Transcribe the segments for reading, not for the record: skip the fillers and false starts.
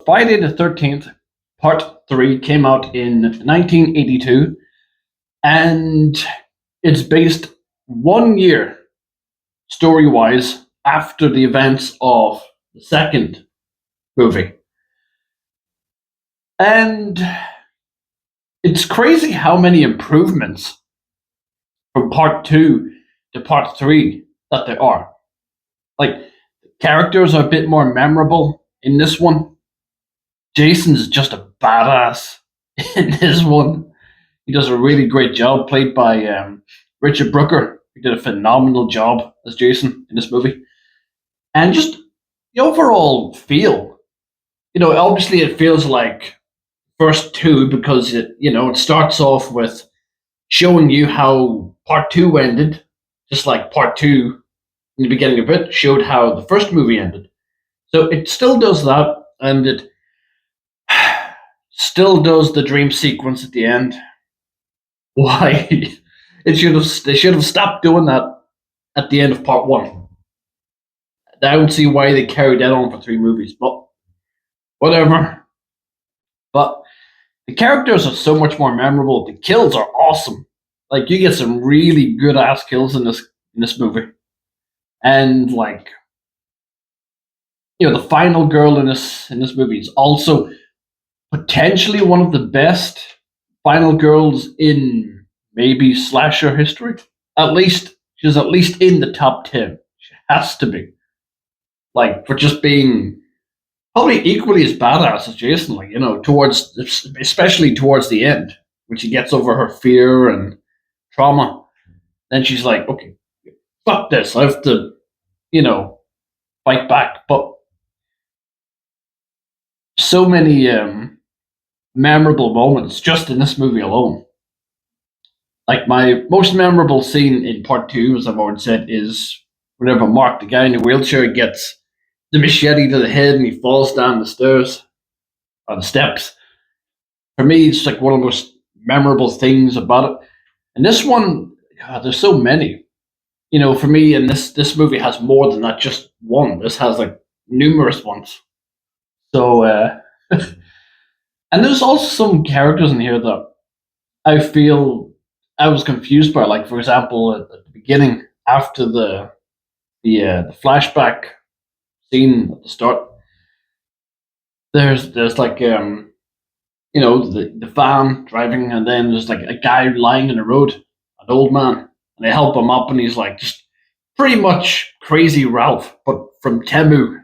Friday the 13th, Part 3 came out in 1982, and it's based 1 year, story-wise, after the events of the second movie. And it's crazy how many improvements from Part 2 to Part 3 that there are. Like, characters are a bit more memorable in this one. Jason's just a badass in this one. He does a really great job, played by Richard Brooker. He did a phenomenal job as Jason in this movie. And just the overall feel, obviously it feels like first two because it starts off with showing you how Part 2 ended, just like Part 2 in the beginning of it showed how the first movie ended. So it still does that, and it still does the dream sequence at the end. Why? They should have stopped doing that at the end of Part 1. I don't see why they carried that on for 3 movies, but whatever. But the characters are so much more memorable. The kills are awesome. Like, you get some really good ass kills in this movie. And the final girl in this movie is also potentially one of the best final girls in maybe slasher history. At least she's at least in the top 10. She has to be. For just being probably equally as badass as Jason, especially towards the end, when she gets over her fear and trauma. Then she's like, okay, fuck this, I have to, fight back. But so many memorable moments just in this movie alone. Like, my most memorable scene in Part 2, as I've already said, is whenever Mark, the guy in the wheelchair, gets the machete to the head and he falls down the stairs, or the steps. For me, it's like one of the most memorable things about it. And this one, God, there's so many. For me, and this movie has more than that, just one. This has numerous ones. So, and there's also some characters in here that I feel I was confused by. Like, for example, at the beginning, after the flashback scene at the start, there's the van driving, and then there's a guy lying in the road, an old man, and they help him up, and he's just pretty much Crazy Ralph, but from Temu.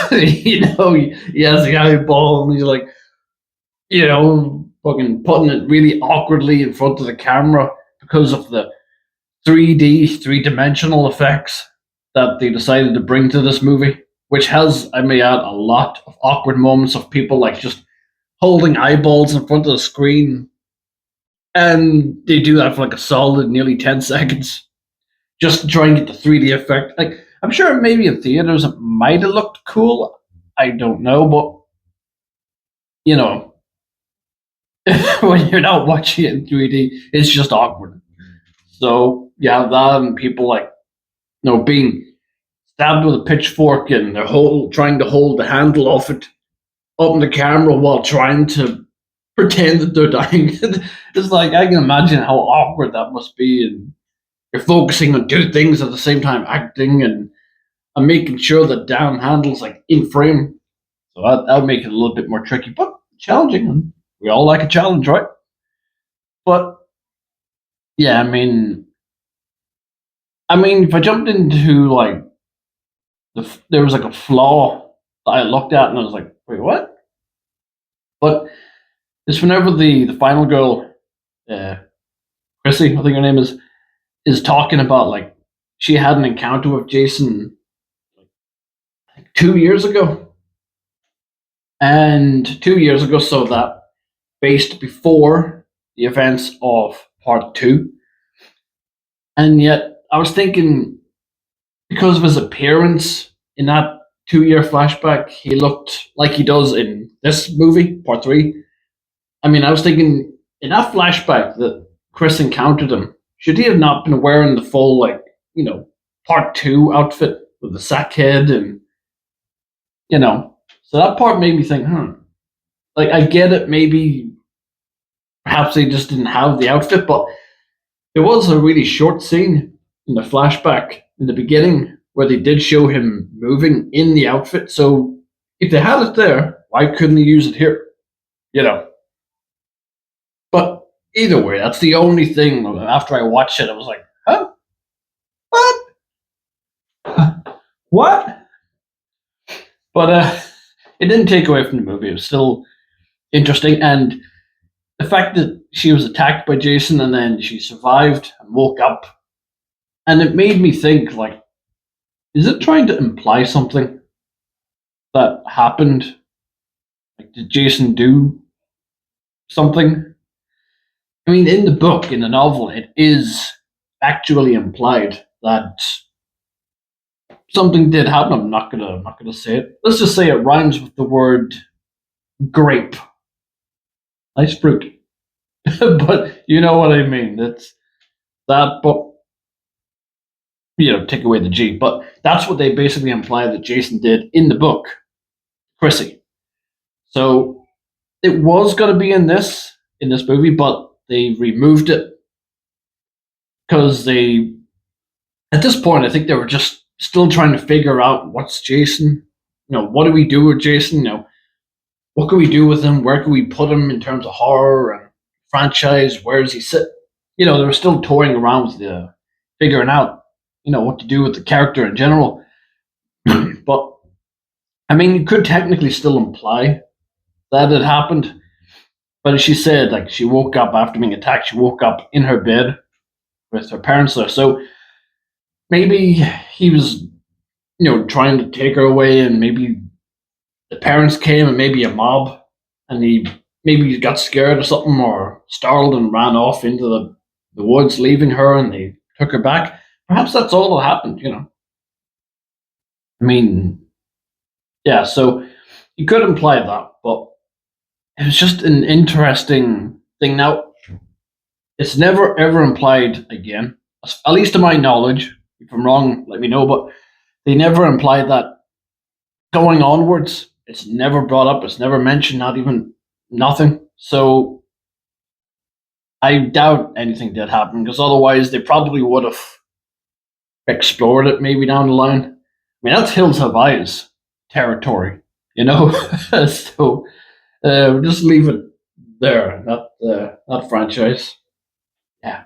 He has a eyeball, and he's fucking putting it really awkwardly in front of the camera because of the 3D, 3-dimensional effects that they decided to bring to this movie, which has, I may add, a lot of awkward moments of people just holding eyeballs in front of the screen, and they do that for a solid nearly 10 seconds just to try and get the 3D effect. I'm sure maybe in theaters it might have looked cool. I don't know, but when you're not watching it in 3D, it's just awkward. So yeah, that and people being stabbed with a pitchfork, and they're trying to hold the handle of it up in the camera while trying to pretend that they're dying. It's I can imagine how awkward that must be, and you're focusing on 2 things at the same time, acting and making sure that damn handle's in frame. So that'll make it a little bit more tricky, but challenging. And we all like a challenge, right? But yeah, I mean, if I jumped into there was a flaw that I looked at, and I was like, wait, what? But it's whenever the final girl, Chrissy, I think her name is talking about she had an encounter with Jason 2 years ago. And 2 years ago, so that based before the events of Part 2. And yet, I was thinking, because of his appearance in that 2-year flashback, he looked like he does in this movie, Part 3. I was thinking, in that flashback that Chris encountered him, should he have not been wearing the full, Part 2 outfit with the sack head and, So that part made me think, like I get it, maybe perhaps they just didn't have the outfit, but there was a really short scene in the flashback in the beginning where they did show him moving in the outfit. So if they had it there, why couldn't they use it here? You know. But either way, that's the only thing. After I watched it, I was like, huh? What? What? But it didn't take away from the movie. It was still interesting, and the fact that she was attacked by Jason and then she survived and woke up, and it made me think, like, is it trying to imply something that happened? Like, did Jason do something? I mean, in the book, in the novel, it is actually implied that something did happen. I'm not gonna say it. Let's just say it rhymes with the word grape. Nice fruit. But you know what I mean. It's that, but take away the G. But that's what they basically imply that Jason did in the book, Chrissy. So it was going to be in this movie, but they removed it because they, at this point, I think they were just still trying to figure out what's Jason. What do we do with Jason? What can we do with him? Where can we put him in terms of horror and franchise? Where does he sit? They were still toying around with figuring out, what to do with the character in general. But I mean, you could technically still imply that it happened. But as she said, like, she woke up after being attacked. She woke up in her bed with her parents there. So maybe he was, trying to take her away, and maybe the parents came, and maybe a mob, and he got scared or something, or startled and ran off into the woods, leaving her, and they took her back. Perhaps that's all that happened. I mean, yeah. So you could imply that, but it was just an interesting thing. Now, it's never ever implied again, at least to my knowledge. If I'm wrong, let me know. But they never implied that going onwards. It's never brought up. It's never mentioned. Not even nothing. So I doubt anything did happen, because otherwise they probably would have explored it maybe down the line. I mean, that's Hills Have Eyes territory, so we'll just leave it there. Not franchise. Yeah.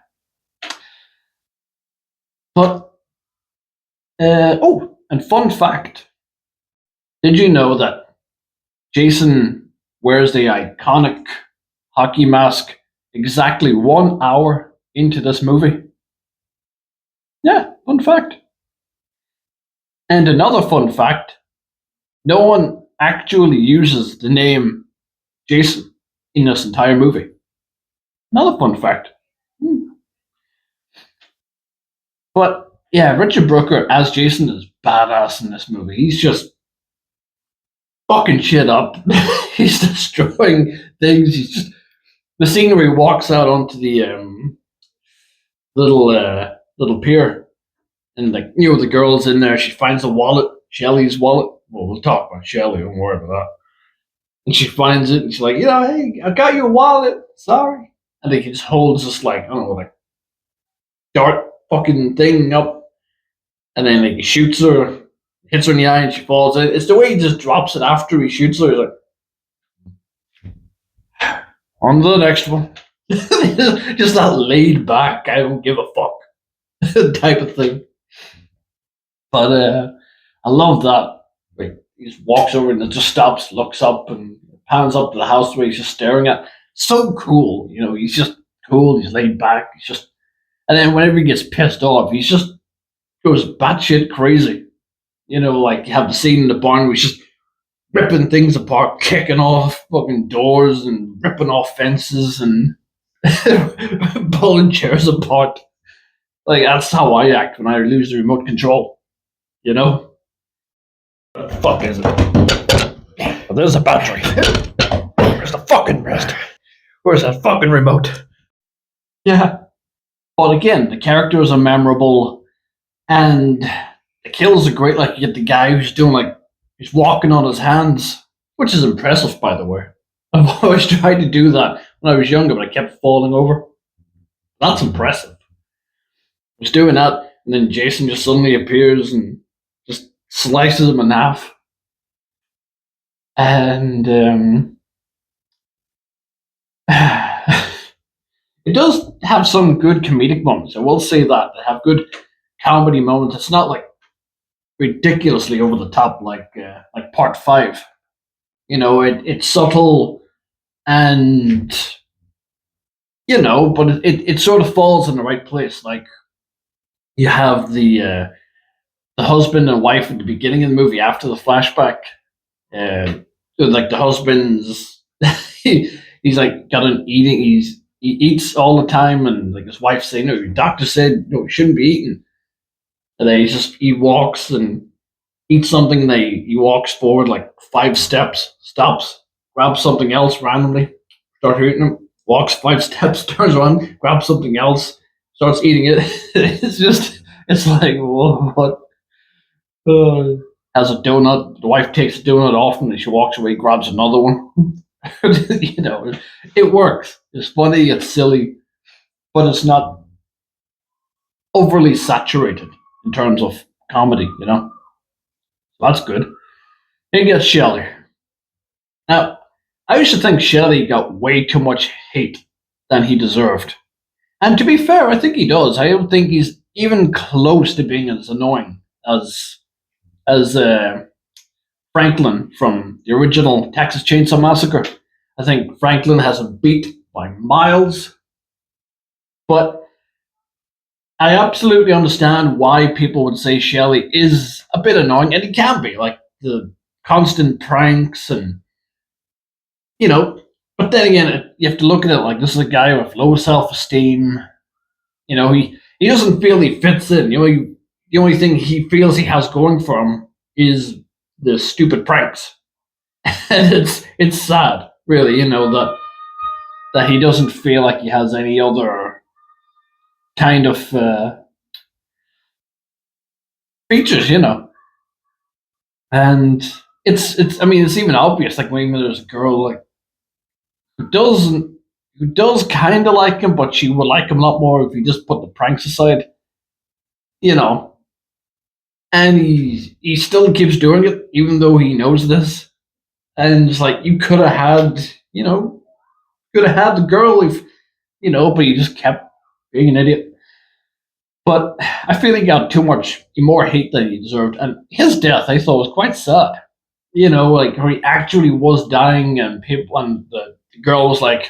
But and fun fact: did you know that Jason wears the iconic hockey mask exactly 1 hour into this movie? Yeah, fun fact. And another fun fact: no one actually uses the name Jason in this entire movie. Another fun fact. But yeah, Richard Brooker as Jason is badass in this movie. He's just fucking shit up. He's destroying things. He's just the scene where he walks out onto the little pier, and the girl's in there. She finds a wallet, Shelley's wallet. Well, we'll talk about Shelley. Don't worry about that. And she finds it, and she's like, hey, I got your wallet. Sorry. And he just holds this, like, I don't know, like, dart fucking thing up, and then he shoots her, hits her in the eye, and she falls in. It's the way he just drops it after he shoots her. He's like, on to the next one. Just that laid back, I don't give a fuck type of thing. But I love that. Like, he just walks over and it just stops, looks up, and pans up to the house where he's just staring at. So cool, he's just cool, he's laid back, and then whenever he gets pissed off, he's just goes batshit crazy. Like you have the scene in the barn where he's just ripping things apart, kicking off fucking doors and ripping off fences and pulling chairs apart. Like, that's how I act when I lose the remote control. What the fuck is it? Well, there's a battery. Where's the fucking rest? Where's that fucking remote? Yeah. But again, the characters are memorable, and the kills are great. Like, you get the guy who's doing, like, he's walking on his hands, which is impressive, by the way. I've always tried to do that when I was younger, but I kept falling over. That's impressive. I was doing that, and then Jason just suddenly appears and just slices him in half. And it does have some good comedic moments. I will say that they have good comedy moments. It's not like ridiculously over the top like Part Five. It's subtle and but it sort of falls in the right place. Like you have the husband and wife at the beginning of the movie after the flashback. Like the husband's he's like got an eating. He eats all the time, and like his wife's saying, "No, your doctor said no, you shouldn't be eating." And then he walks and eats something. And he walks forward like 5 steps, stops, grabs something else randomly, starts eating it. Walks 5 steps, turns around, grabs something else, starts eating it. It's like what? Has a donut. The wife takes the donut off, and she walks away, grabs another one. It works. It's funny, it's silly, but it's not overly saturated in terms of comedy. So that's good. Then you get Shelley. Now, I used to think Shelley got way too much hate than he deserved. And to be fair, I think he does. I don't think he's even close to being as annoying as Franklin from the original Texas Chainsaw Massacre. I think Franklin has him beat by miles, but I absolutely understand why people would say Shelley is a bit annoying, and he can be, like the constant pranks and you know. But then again, you have to look at it like this is a guy with low self-esteem. He doesn't feel he fits in. The only thing he feels he has going for him is the stupid pranks, and it's sad, really. That he doesn't feel like he has any other kind of features. And it's. I mean, it's even obvious. Like when there's a girl like who does kind of like him, but she would like him a lot more if he just put the pranks aside. You know, and he still keeps doing it even though he knows this. And it's like you could have had the girl if but he just kept being an idiot. But I feel he got too much more hate than he deserved, and his death I thought was quite sad. Like where he actually was dying, and people and the girl was like,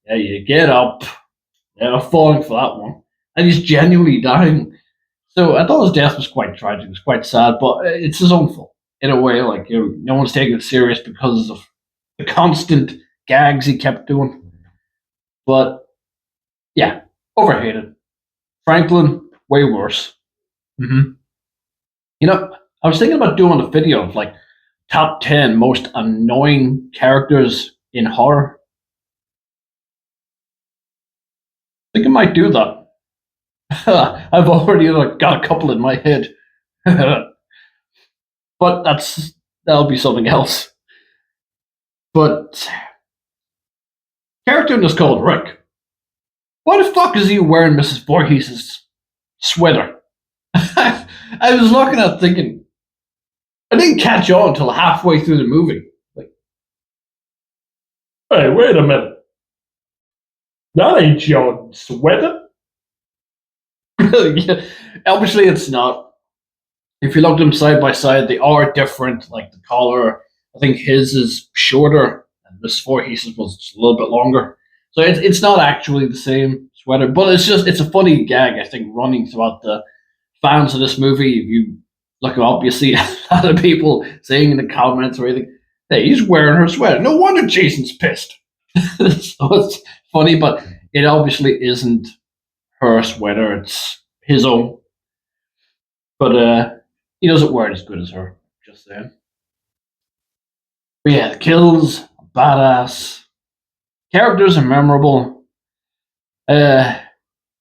"Yeah, you get up." Yeah, falling for that one, and he's genuinely dying. So I thought his death was quite tragic. It was quite sad, but it's his own fault in a way. Like no one's taking it serious because of the constant gags he kept doing. But yeah, overhated. Franklin, way worse. hmm I was thinking about doing a video of like top 10 most annoying characters in horror. I think I might do that. I've already got a couple in my head, but that'll be something else. But character in this called Rick. Why the fuck is he wearing Mrs. Voorhees' sweater? I was looking at thinking, I didn't catch on until halfway through the movie. Like, hey, wait a minute. That ain't your sweater. Yeah, obviously, it's not. If you look at them side by side, they are different. Like the collar, I think his is shorter, and Miss Voorhees was just a little bit longer. So it's not actually the same sweater, but it's a funny gag. I think running throughout the fans of this movie. If you look up, you see a lot of people saying in the comments or anything, "Hey, he's wearing her sweater. No wonder Jason's pissed." So it's funny, but it obviously isn't her sweater. It's his own. But he doesn't wear it as good as her. Just saying. But yeah, the kills, badass. Characters are memorable. Uh,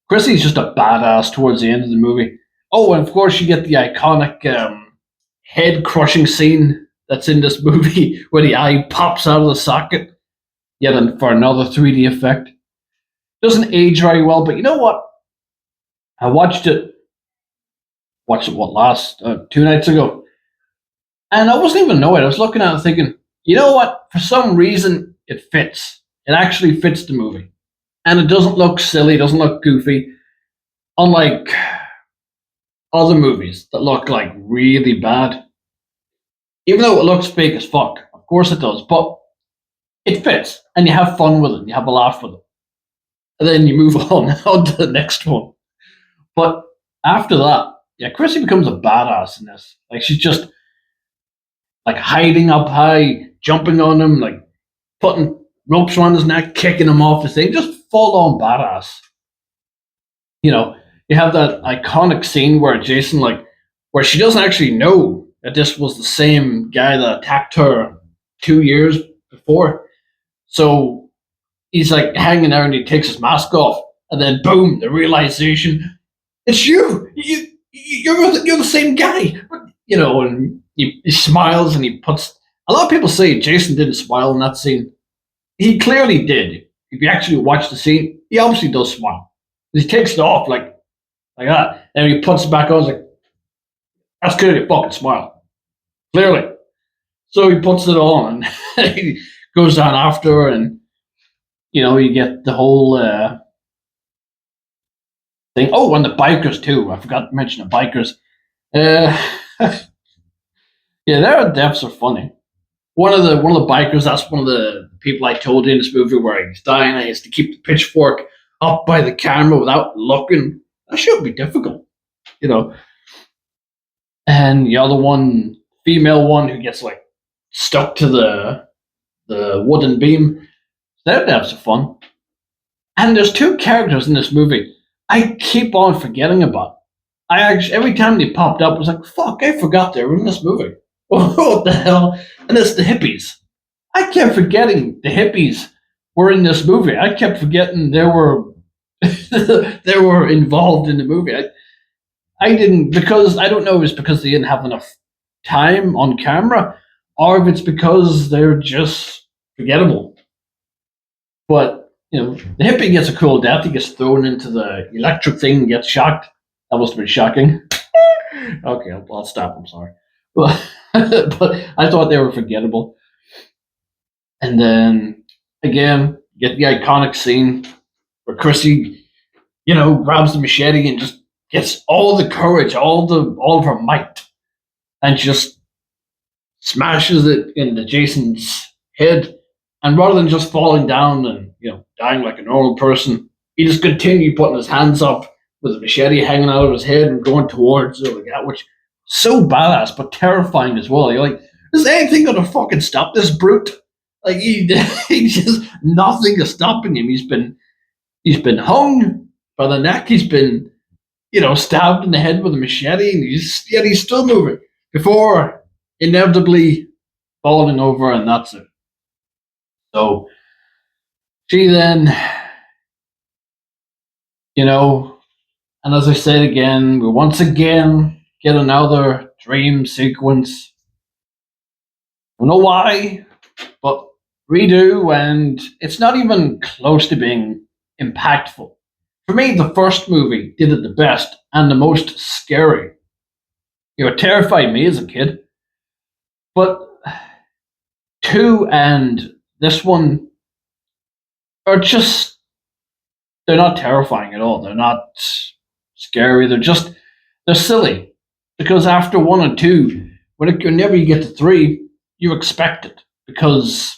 Chrissy's just a badass towards the end of the movie. Oh, and of course you get the iconic head crushing scene that's in this movie where the eye pops out of the socket, yet for another 3D effect. Doesn't age very well, but you know what? I watched it. Watched it last 2 nights ago, and I wasn't even annoyed. I was looking at it thinking, you know what? For some reason, it fits. It actually fits the movie, and it doesn't look silly. It doesn't look goofy, unlike other movies that look like really bad. Even though it looks fake as fuck, of course it does, but it fits, and you have fun with it. You have a laugh with it, and then you move on to the next one. But after that, yeah, Chrissy becomes a badass in this. Like she's just like hiding up high, jumping on him, like putting ropes around his neck, kicking him off the thing, just full on badass. You know, you have that iconic scene where Jason, like, where she doesn't actually know that this was the same guy that attacked her 2 years before. So he's like hanging there and he takes his mask off, and then boom, the realization, it's you. You're the same guy. You know, and he smiles and he puts. A lot of people say Jason didn't smile in that scene. He clearly did. If you actually watch the scene, he obviously does smile. He takes it off like that, and he puts it back on. Like, that's clearly a fucking smile, clearly. So he puts it on and he goes down after her, and you know you get the whole thing. Oh, and the bikers too. I forgot to mention the bikers. Yeah, their deaths are funny. One of the bikers. That's one of the people I told you in this movie where he's dying. He has to keep the pitchfork up by the camera without looking. That should be difficult, you know. And the other one, female one, who gets like stuck to the wooden beam. Their deaths are fun. And there's two characters in this movie I keep on forgetting about. I actually every time they popped up, I was like, "Fuck! I forgot they were in this movie." What the hell? And it's the hippies. I kept forgetting the hippies were in this movie. I kept forgetting they were they were involved in the movie. I didn't because I don't know if it's because they didn't have enough time on camera, or if it's because they're just forgettable. But you know, the hippie gets a cool death. He gets thrown into the electric thing and gets shocked. That must have been shocking. Okay, I'll stop. I'm sorry, but but I thought they were forgettable. And then again, you get the iconic scene where Chrissy, you know, grabs the machete and just gets all the courage, all of her might, and just smashes it into Jason's head. And rather than just falling down and dying like a normal person, he just continued putting his hands up with a machete hanging out of his head and going towards it like that, which so badass but terrifying as well. You're like, is anything gonna fucking stop this brute? Like he just nothing is stopping him. He's been hung by the neck. He's been stabbed in the head with a machete, and he's still moving before inevitably falling over, and that's it. So she then, and as I said again, we once again get another dream sequence. I don't know why, but redo, and it's not even close to being impactful. For me, the first movie did it the best and the most scary. It terrified me as a kid. But 2 and this one are just, they're not terrifying at all. They're not scary. They're silly. Because after 1 and 2, whenever you get to 3, you expect it. Because,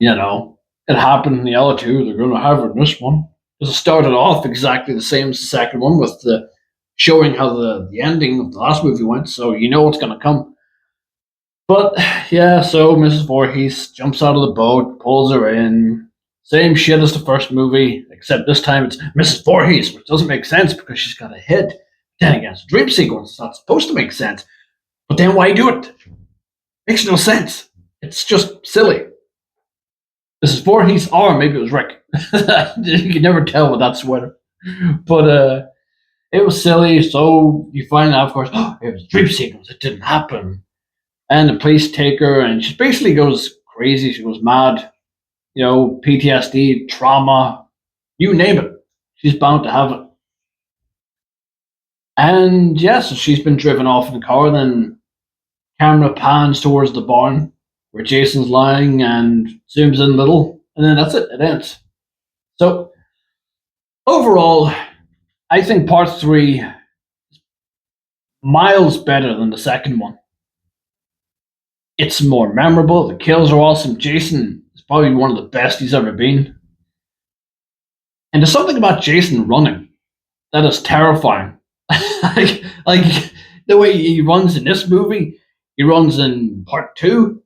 it happened in the other 2. They're going to have it in this one. Because it started off exactly the same as the second one, with the showing how the ending of the last movie went, so you know what's going to come. But yeah, so Mrs. Voorhees jumps out of the boat, pulls her in. Same shit as the first movie, except this time it's Mrs. Voorhees, which doesn't make sense because she's got a head. Then again, it's a dream sequence. It's not supposed to make sense. But then why do it? Makes no sense. It's just silly. Mrs. Voorhees, or maybe it was Rick. You can never tell with that sweater. But it was silly, so you find out, of course, it was a dream sequence. It didn't happen. And the police take her, and she basically goes crazy. She goes mad. PTSD, trauma, you name it. She's bound to have it. And yeah, so she's been driven off in the car. Then camera pans towards the barn where Jason's lying and zooms in a little. And then that's it. It ends. So overall, I think part three miles better than the second one. It's more memorable. The kills are awesome. Jason is probably one of the best he's ever been. And there's something about Jason running that is terrifying. like the way he runs in this movie, he runs in part two,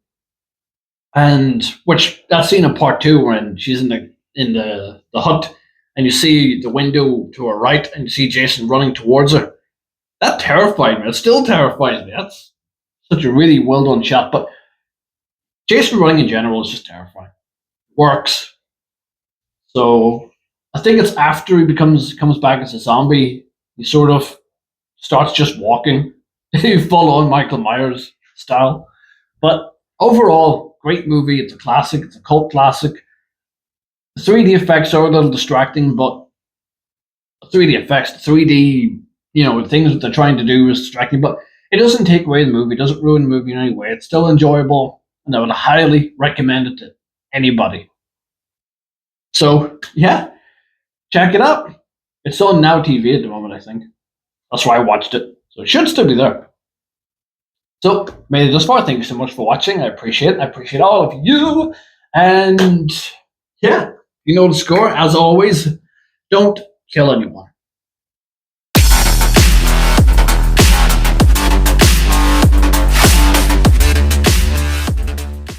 and which that scene in part two when she's in the hut, and you see the window to her right, and you see Jason running towards her. That terrified me. It still terrifies me. That's such a really well done shot. But Jason running in general is just terrifying. Works. So I think it's after he comes back as a zombie, he sort of starts just walking, full on Michael Myers style. But overall, great movie. It's a classic. It's a cult classic. The 3D effects are a little distracting, but the 3D effects, the 3D, things that they're trying to do is distracting, but it doesn't take away the movie. It doesn't ruin the movie in any way. It's still enjoyable, and I would highly recommend it to anybody. So, yeah, check it out. It's on Now TV at the moment, I think. That's why I watched it. So it should still be there. So, made it this far. Thank you so much for watching. I appreciate it. I appreciate all of you. And, yeah, you know the score. As always, don't kill anyone.